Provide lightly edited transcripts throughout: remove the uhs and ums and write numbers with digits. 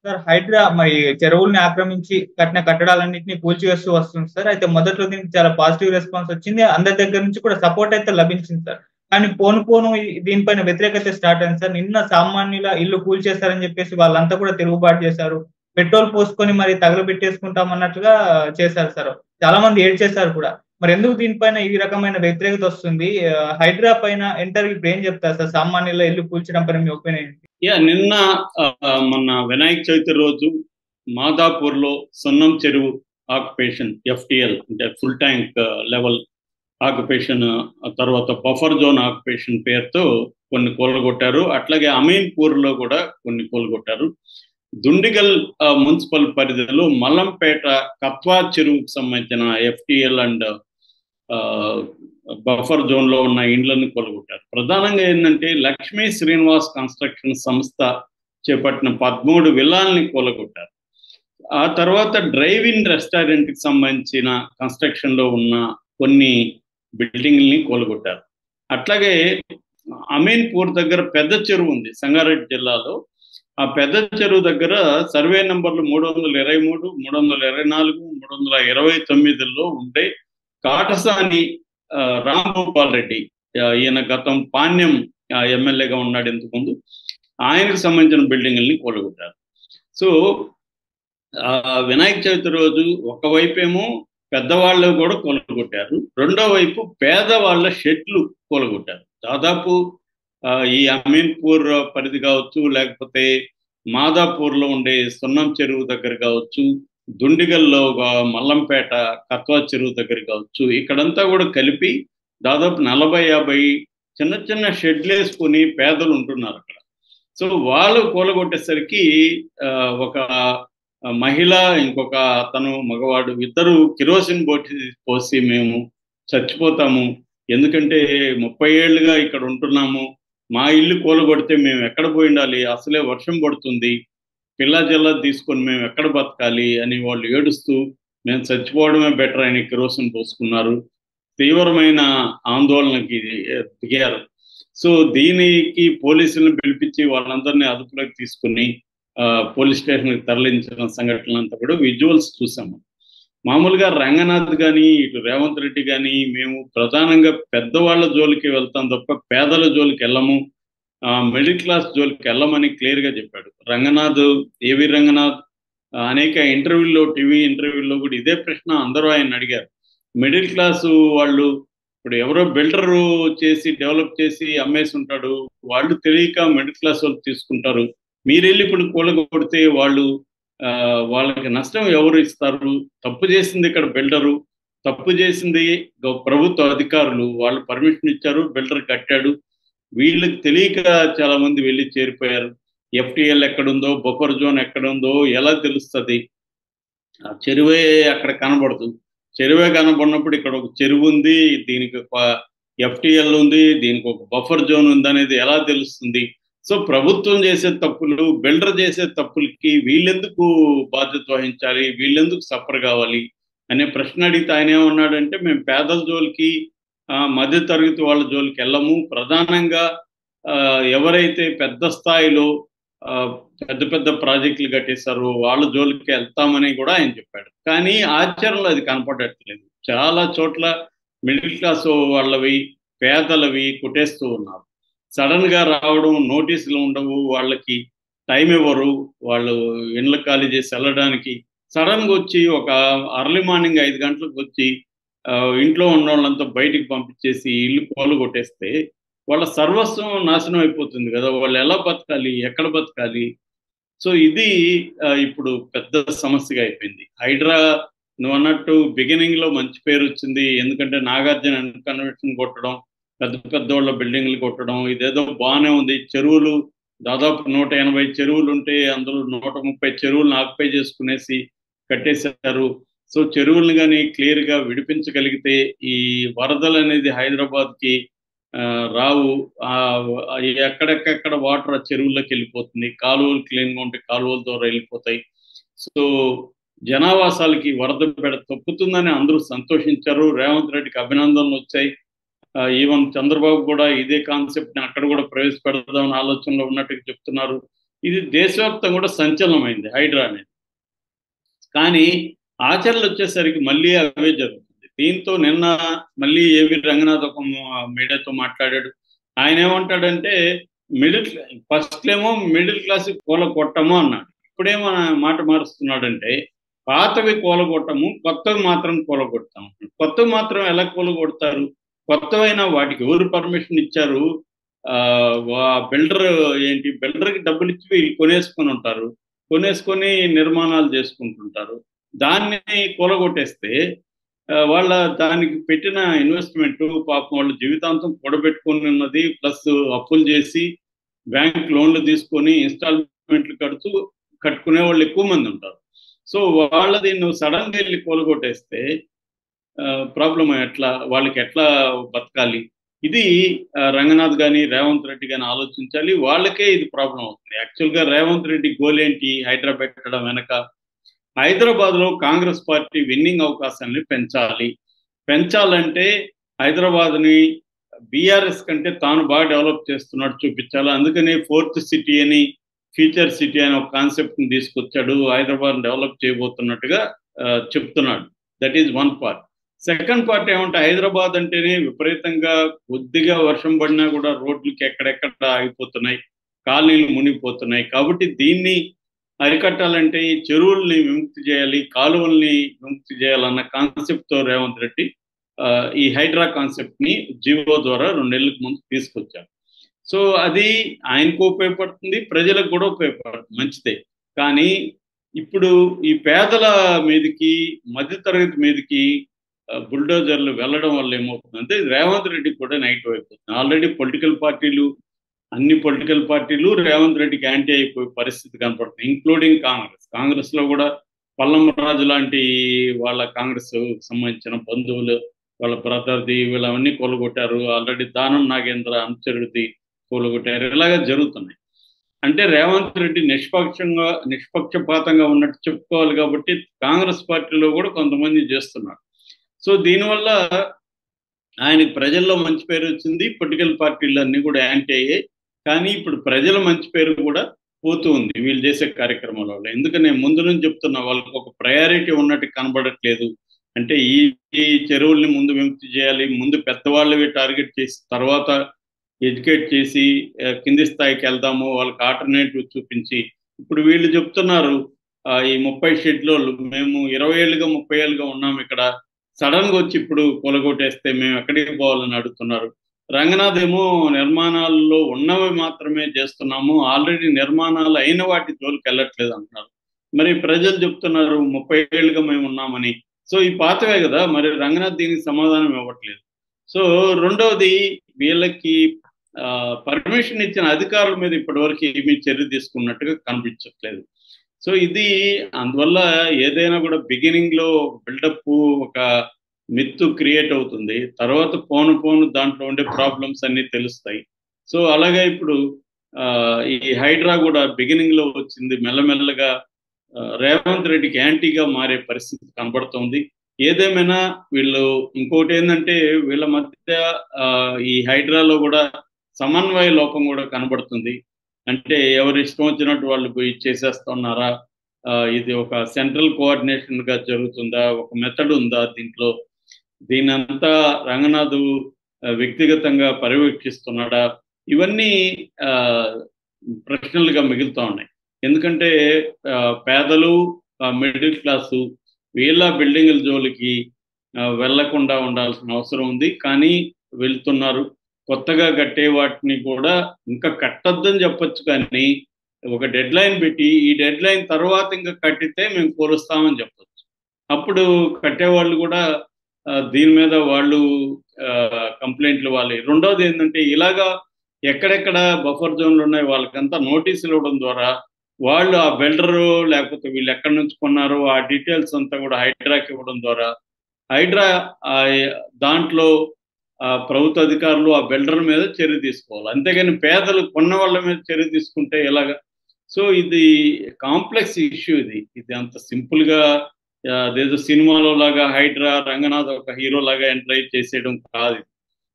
Sir Hydraa మరి చెరువుల్ని ఆక్రమించి కట్టిన కట్టడాలన్నిటిని కూల్చివేస్తూ వస్తుంది సార్. అయితే మొదట్లో దీనికి చాలా పాజిటివ్ రెస్పాన్స్ వచ్చింది. అందరి దగ్గర నుంచి కూడా సపోర్ట్ అయితే లభించింది సార్. కానీ పోను పోను దీనిపైన వ్యతిరేకత స్టార్ట్ అయింది సార్. నిన్న సామాన్యుల ఇల్లు కూల్చేశారని చెప్పేసి వాళ్ళంతా కూడా తిరుగుబాటు చేశారు. పెట్రోల్ పోసుకొని మరి తగలబెట్టేసుకుంటాం అన్నట్టుగా చేశారు సార్. చాలా మంది ఏడ్చేశారు కూడా. మరెందుకు దీనిపైన ఈ రకమైన వ్యతిరేకత వస్తుంది? హైడ్రా పైన ఎంటర్ ఇప్పుడు ఏం చెప్తారు సార్? సామాన్యుల ఇల్లు కూల్చడం పైన మీ ఒపీనియన్ ఏంటి? నిన్న మొన్న వినాయక చవితి రోజు మాదాపూర్లో సున్నం చెరువు ఆక్యుపేషన్ ఎఫ్టిఎల్ అంటే ఫుల్ ట్యాంక్ లెవెల్ ఆక్యుపేషన్, తర్వాత బఫర్ జోన్ ఆక్యుపేషన్ పేరుతో కొన్ని కూలగొట్టారు. అట్లాగే అమీన్పూర్లో కూడా కొన్ని కూలగొట్టారు. దుండిగల్ మున్సిపల్ పరిధిలో మల్లంపేట కత్వా చెరువుకు సంబంధించిన ఎఫ్టిఎల్ అండ్ బఫర్ జోన్ లో ఉన్న ఇండ్లను కొలగొట్టారు. ప్రధానంగా ఏంటంటే లక్ష్మీ శ్రీనివాస్ కన్స్ట్రక్షన్ సంస్థ చేపట్టిన 13 విల్లాల్ని కూలగొట్టారు. ఆ తర్వాత డ్రైవ్ ఇన్ రెస్టారెంట్ కి సంబంధించిన కన్స్ట్రక్షన్ లో ఉన్న కొన్ని బిల్డింగ్లని కూలగొట్టారు. అట్లాగే అమీన్పూర్ దగ్గర పెద్ద చెరువు ఉంది సంగారెడ్డి జిల్లాలో. ఆ పెద్ద చెరువు దగ్గర సర్వే నంబర్లు 323, 324, 329లో ఉంటే కాటసాని రాంభూపాల్ రెడ్డి, ఈయన గతం పాణ్యం ఎమ్మెల్యేగా ఉన్నాడు ఇంతకుముందు, ఆయనకు సంబంధించిన బిల్డింగుల్ని కూలగొట్టారు. సో వినాయక చవితి రోజు ఒకవైపేమో పెద్దవాళ్ళు కూడా కూలగొట్టారు, రెండో వైపు పేదవాళ్ళ షెడ్లు కూలగొట్టారు. దాదాపు ఈ అమీన్పూర్ పరిధి కావచ్చు, లేకపోతే మాదాపూర్లో ఉండే సున్నం చెరువు దగ్గర కావచ్చు, దుండిగల్లో మల్లంపేట కత్వా చెరువు దగ్గర కావచ్చు, ఇక్కడంతా కూడా కలిపి దాదాపు 40-50 చిన్న చిన్న షెడ్లు వేసుకుని పేదలు ఉంటున్నారు అక్కడ. సో వాళ్ళు కూలగొట్టేసరికి ఒక మహిళ, ఇంకొక అతను మగవాడు, ఇద్దరు కిరోసిన్ పోసి మేము చచ్చిపోతాము, ఎందుకంటే 30 ఏళ్ళుగా ఇక్కడ ఉంటున్నాము, మా ఇల్లు కూలగొడితే మేము ఎక్కడ పోయి ఉండాలి, అసలే వర్షం పడుతుంది, పిల్ల జల్ల తీసుకొని మేము ఎక్కడ బతకాలి అని వాళ్ళు ఏడుస్తూ మేము చచ్చిపోవడమే బెటర్ అని కిరోసిన్ పోసుకున్నారు. తీవ్రమైన ఆందోళనకి దిగారు. సో దీనికి పోలీసులను పిలిపించి వాళ్ళందరినీ అదుపులోకి తీసుకుని పోలీస్ స్టేషన్కి తరలించిన సంఘటనలంతా కూడా విజువల్స్ చూసాము. మామూలుగా రంగనాథ్ కానీ ఇటు రేవంత్ రెడ్డి కానీ మేము ప్రధానంగా పెద్దవాళ్ళ జోలికి వెళ్తాం తప్ప పేదల జోలికి వెళ్ళము, మిడిల్ క్లాస్ జోలికి వెళ్ళమని క్లియర్గా చెప్పాడు రంగనాథ్. ఏవి రంగనాథ్ అనేక ఇంటర్వ్యూల్లో, టీవీ ఇంటర్వ్యూల్లో కూడా ఇదే ప్రశ్న అందరూ ఆయన అడిగారు. మిడిల్ క్లాసు వాళ్ళు ఇప్పుడు ఎవరో బిల్డరు చేసి డెవలప్ చేసి అమ్మేసి ఉంటాడు, వాళ్ళు తెలియక మిడిల్ క్లాస్ వాళ్ళు తీసుకుంటారు, మీరెళ్ళి ఇప్పుడు కూలగొడితే వాళ్ళకి నష్టం ఎవరు ఇస్తారు? తప్పు చేసింది ఇక్కడ బిల్డరు, తప్పు చేసింది ప్రభుత్వ అధికారులు, వాళ్ళు పర్మిషన్ ఇచ్చారు, బిల్డర్ కట్టాడు, వీళ్ళకి తెలియక చాలా మంది వెళ్ళి చేరిపోయారు. ఎఫ్టిఎల్ ఎక్కడుందో, బఫర్ జోన్ ఎక్కడుందో ఎలా తెలుస్తుంది? చెరువే అక్కడ కనబడదు. చెరువే కనబడినప్పుడు ఇక్కడ ఒక చెరువు ఉంది, దీనికి ఒక ఎఫ్టిఎల్ ఉంది, దీనికి ఒక బఫర్ జోన్ ఉంది అనేది ఎలా తెలుస్తుంది? సో ప్రభుత్వం చేసే తప్పులు, బిల్డర్ చేసే తప్పులకి వీళ్ళెందుకు బాధ్యత వహించాలి, వీళ్ళెందుకు సఫర్ కావాలి అనే ప్రశ్న అడిగితే ఆయన ఏమన్నాడంటే, మేము పేదల జోలికి మధ్య తరగతి వాళ్ళ జోలికి వెళ్ళము, ప్రధానంగా ఎవరైతే పెద్ద స్థాయిలో పెద్ద పెద్ద ప్రాజెక్టులు కట్టేశారో వాళ్ళ జోలికి వెళ్తామని కూడా ఆయన చెప్పాడు. కానీ ఆచరణలో అది కనపడట్లేదు. చాలా చోట్ల మిడిల్ క్లాస్ వాళ్ళవి, పేదలవి కొట్టేస్తూ ఉన్నారు. సడన్ గా రావడం, నోటీసులు ఉండవు, వాళ్ళకి టైం ఇవ్వరు, వాళ్ళు ఇండ్లు ఖాళీ చేసి వెళ్ళడానికి. సడన్గా వచ్చి ఒక అర్లీ మార్నింగ్ 5 గంటలకు వచ్చి ఇంట్లో ఉన్న వాళ్ళంతా బయటికి పంపించేసి ఇల్లు కోలు కొట్టేస్తే వాళ్ళ సర్వస్వం నాశనం అయిపోతుంది కదా, వాళ్ళు ఎలా బతకాలి, ఎక్కడ బతకాలి? సో ఇది ఇప్పుడు పెద్ద సమస్యగా అయిపోయింది. హైడ్రా నువ్వు అన్నట్టు బిగినింగ్ లో మంచి పేరు వచ్చింది, ఎందుకంటే నాగార్జున కన్వెన్షన్ కొట్టడం, పెద్ద పెద్దోళ్ళ బిల్డింగ్లు కొట్టడం, ఇదేదో బాగానే ఉంది. చెరువులు దాదాపు 180 చెరువులు ఉంటే అందులో 130 చెరువులను ఆక్యుపై చేసుకునేసి కట్టేశారు. సో చెరువులను కానీ క్లియర్గా విడిపించగలిగితే ఈ వరదలు అనేది హైదరాబాద్కి రావు. ఎక్కడెక్కడ వాటర్ ఆ చెరువుల్లోకి వెళ్ళిపోతుంది, కాలువలు క్లీన్గా ఉంటే కాలువల ద్వారా వెళ్ళిపోతాయి. సో జనావాసాలకి వరద బెడ తప్పుతుందని అందరూ సంతోషించారు. రేవంత్ రెడ్డికి అభినందనలు వచ్చాయి. ఈవెన్ చంద్రబాబు కూడా ఇదే కాన్సెప్ట్ని అక్కడ కూడా ప్రవేశపెడదామని ఆలోచనలో ఉన్నట్టుగా చెప్తున్నారు. ఇది దేశవ్యాప్తంగా కూడా సంచలనమైంది హైడ్రా అనేది. కానీ ఆచరణలు వచ్చేసరికి మళ్ళీ అవే జరుగుతుంది. దీంతో నిన్న మళ్ళీ ఏవి రంగనాథ్ ఒక మీడియాతో మాట్లాడాడు. ఆయన ఏమంటాడంటే ఫస్ట్ ఏమో మిడిల్ క్లాస్ కూలగొట్టము అన్నాడు. ఇప్పుడేమో మాట మారుస్తున్నాడంటే పాతవి కూలగొట్టము, కొత్తవి మాత్రం కూలగొడతాము. కొత్తవి మాత్రం ఎలా కూలగొడతారు? కొత్తవైన వాటికి ఎవరు పర్మిషన్ ఇచ్చారు? బిల్డర్ బిల్డర్కి డబ్బులు ఇచ్చి వీళ్ళు కొనేసుకొని ఉంటారు, కొనేసుకొని నిర్మాణాలు చేసుకుంటుంటారు. దాన్ని కూలగొట్టేస్తే వాళ్ళ దానికి పెట్టిన ఇన్వెస్ట్మెంట్ పాపం వాళ్ళ జీవితాంతం కూడబెట్టుకుని ఉన్నది, ప్లస్ అప్పులు చేసి బ్యాంక్ లోన్లు తీసుకొని ఇన్స్టాల్మెంట్లు కట్టుకునే వాళ్ళు ఎక్కువ మంది ఉంటారు. సో వాళ్ళది నువ్వు సడన్ గా వెళ్ళి కూలగొట్టేస్తే ప్రాబ్లం వాళ్ళకి ఎట్లా బతకాలి? ఇది రంగనాథ్ కానీ రేవంత్ రెడ్డి కానీ ఆలోచించాలి. వాళ్ళకే ఇది ప్రాబ్లం అవుతుంది. యాక్చువల్గా రేవంత్ రెడ్డి గోల్ ఏంటి? హైడ్రా పెట్టడం వెనక హైదరాబాద్లో కాంగ్రెస్ పార్టీ విన్నింగ్ అవకాశాలని పెంచాలంటే హైదరాబాద్ని బీఆర్ఎస్ కంటే తాను బాగా డెవలప్ చేస్తున్నట్టు చూపించాలి. అందుకని 4th సిటీ అని, ఫ్యూచర్ సిటీ అని ఒక కాన్సెప్ట్ని తీసుకొచ్చాడు. హైదరాబాద్ డెవలప్ చేయబోతున్నట్టుగా చెప్తున్నాడు. That is one part. Second part ఏమంటే హైదరాబాద్ అంటేనే విపరీతంగా కొద్దిగా వర్షం పడినా కూడా రోడ్లకి ఎక్కడెక్కడ ఆగిపోతున్నాయి, కాలనీలు మునిగిపోతున్నాయి. కాబట్టి దీన్ని అరికట్టాలంటే ఈ చెరువుల్ని విముక్తి చేయాలి, కాలువల్ని విముక్తి చేయాలన్న కాన్సెప్ట్తో రేవంత్ రెడ్డి ఈ హైడ్రా కాన్సెప్ట్ని జీవో ద్వారా 2 నెలలకు ముందు తీసుకొచ్చారు. సో అది ఆయనకు ఉపయోగపడుతుంది, ప్రజలకు కూడా ఉపయోగపడుతుంది, మంచిదే. కానీ ఇప్పుడు ఈ పేదల మీదకి, మధ్యతరగతి మీదకి బుల్డోజర్లు వెళ్ళడం వల్ల ఏమవుతుందంటే రేవంత్ రెడ్డికి కూడా నెగిటివ్ అయిపోతుంది. ఆల్రెడీ అన్ని పొలిటికల్ పార్టీలు రేవంత్ రెడ్డికి యాంటీ అయిపోయే పరిస్థితి కనపడుతుంది, ఇంక్లూడింగ్ కాంగ్రెస్లో కూడా పల్లం రాజు లాంటి వాళ్ళ కాంగ్రెస్ సంబంధించిన బంధువులు, వాళ్ళ బ్రదర్ది వీళ్ళవన్నీ కూలగొట్టారు. ఆల్రెడీ దానం నాగేంద్ర అనుచరుడిది కూలగొట్టారు. ఇలాగా జరుగుతున్నాయి. అంటే రేవంత్ రెడ్డి నిష్పక్షపాతంగా ఉన్నట్టు చెప్పుకోవాలి. కాబట్టి కాంగ్రెస్ పార్టీలో కూడా కొంతమంది చేస్తున్నారు. సో దీనివల్ల ఆయనకి ప్రజల్లో మంచి పేరు వచ్చింది, పొలిటికల్ పార్టీలు అన్నీ కూడా యాంటీ అయ్యాయి. కానీ ఇప్పుడు ప్రజల మంచి పేరు కూడా పోతూ ఉంది వీళ్ళు చేసే కార్యక్రమాల వల్ల. ఎందుకని ముందు నుంచి చెప్తున్నా, వాళ్ళకి ఒక ప్రయారిటీ ఉన్నట్టు కనబడట్లేదు. అంటే ఈ చెరువుల్ని ముందు విముక్తి చేయాలి, ముందు పెద్దవాళ్ళవి టార్గెట్ చేసి తర్వాత ఎడ్యుకేట్ చేసి కింది స్థాయికి వెళ్దాము, వాళ్ళకి ఆల్టర్నేటివ్ చూపించి. ఇప్పుడు వీళ్ళు చెప్తున్నారు ఈ 30 షెడ్యూల్ మేము 20 ఏళ్ళుగా 30 ఏళ్ళుగా ఉన్నాము ఇక్కడ, సడన్ గా వచ్చి ఇప్పుడు కూలగొట్టేస్తే మేము ఎక్కడికి పోవాలని అడుగుతున్నారు. రంగనాథ్ ఏమో నిర్మాణాల్లో ఉన్నవి మాత్రమే చేస్తున్నాము, ఆల్రెడీ నిర్మాణాలు అయిన వాటి జోలికి వెళ్ళట్లేదు అంటున్నారు. మరి ప్రజలు చెప్తున్నారు 30 ఏళ్ళుగా మేము ఉన్నామని. సో ఈ పాతవే కదా, మరి రంగనాథ్ దీనికి సమాధానం ఇవ్వట్లేదు. సో రెండవది, వీళ్ళకి పర్మిషన్ ఇచ్చిన అధికారుల మీద ఇప్పటివరకు ఏమీ చర్య తీసుకున్నట్టుగా కనిపించట్లేదు. సో ఇది అందువల్ల ఏదైనా కూడా బిగినింగ్ లో బిల్డప్ ఒక మిత్తు క్రియేట్ అవుతుంది, తర్వాత పోను దాంట్లో ఉండే ప్రాబ్లమ్స్ అన్ని తెలుస్తాయి. సో అలాగే ఇప్పుడు ఈ హైడ్రా కూడా బిగినింగ్ లో వచ్చింది, మెల్లమెల్లగా రేవంత్ రెడ్డికి యాంటీగా మారే పరిస్థితి కనబడుతోంది. ఏదేమైనా వీళ్ళు ఇంకోటి ఏంటంటే వీళ్ళ మధ్య ఈ హైడ్రాలో కూడా సమన్వయ లోపం కూడా కనబడుతుంది. అంటే ఎవరు ఇష్టం వచ్చినట్టు వాళ్ళు పోయి చేసేస్తున్నారా, ఇది ఒక సెంట్రల్ కోఆర్డినేషన్ గా జరుగుతుందా, ఒక మెథడ్ ఉందా దీంట్లో, దీనంతా రంగనాథ్ వ్యక్తిగతంగా పర్యవేక్షిస్తున్నాడా, ఇవన్నీ ప్రశ్నలుగా మిగులుతూ ఉన్నాయి. ఎందుకంటే పేదలు, మిడిల్ క్లాసు వీళ్ళ బిల్డింగుల జోలికి వెళ్లకుండా ఉండాల్సిన అవసరం ఉంది. కానీ వెళ్తున్నారు. కొత్తగా కట్టే వాటిని కూడా ఇంకా కట్టొద్దని చెప్పొచ్చు, కానీ ఒక డెడ్ లైన్ పెట్టి ఈ డెడ్ లైన్ తర్వాత ఇంకా కట్టితే మేము కోరుస్తామని చెప్పొచ్చు. అప్పుడు కట్టేవాళ్ళు కూడా దీని మీద వాళ్ళు కంప్లైంట్లు ఇవ్వాలి. రెండవది ఏంటంటే ఇలాగా ఎక్కడెక్కడ బఫర్ జోన్లు ఉన్నాయి వాళ్ళకంతా నోటీసులు ఇవ్వడం ద్వారా వాళ్ళు ఆ బిల్డరు లేకపోతే వీళ్ళు ఎక్కడి నుంచి కొన్నారో ఆ డీటెయిల్స్ అంతా కూడా హైడ్రాకి ఇవ్వడం ద్వారా హైడ్రా దాంట్లో ప్రభుత్వ అధికారులు ఆ బిల్డర్ మీద చర్య తీసుకోవాలి. అంతేగాని పేదలు కొన్న వాళ్ళ మీద చర్య తీసుకుంటే ఎలాగా? సో ఇది కాంప్లెక్స్ ఇష్యూ. ఇది అంత సింపుల్గా అదేదో సినిమాలో లాగా హైడ్రా రంగనాథ్ ఒక హీరో లాగా ఎంటర్ చేసేయడం కాదు.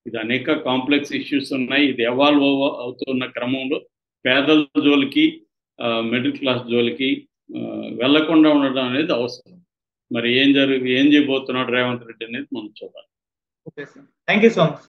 ఇది అనేక కాంప్లెక్స్ ఇష్యూస్ ఉన్నాయి. ఇది ఎవాల్వ్ అవుతున్న క్రమంలో పేదల జోలికి మిడిల్ క్లాస్ జోలికి వెళ్లకుండా ఉండడం అనేది అవసరం. మరి ఏం చేయబోతున్నాడు రేవంత్ రెడ్డి అనేది మనం చూడాలి. Okay sir, thank you so much.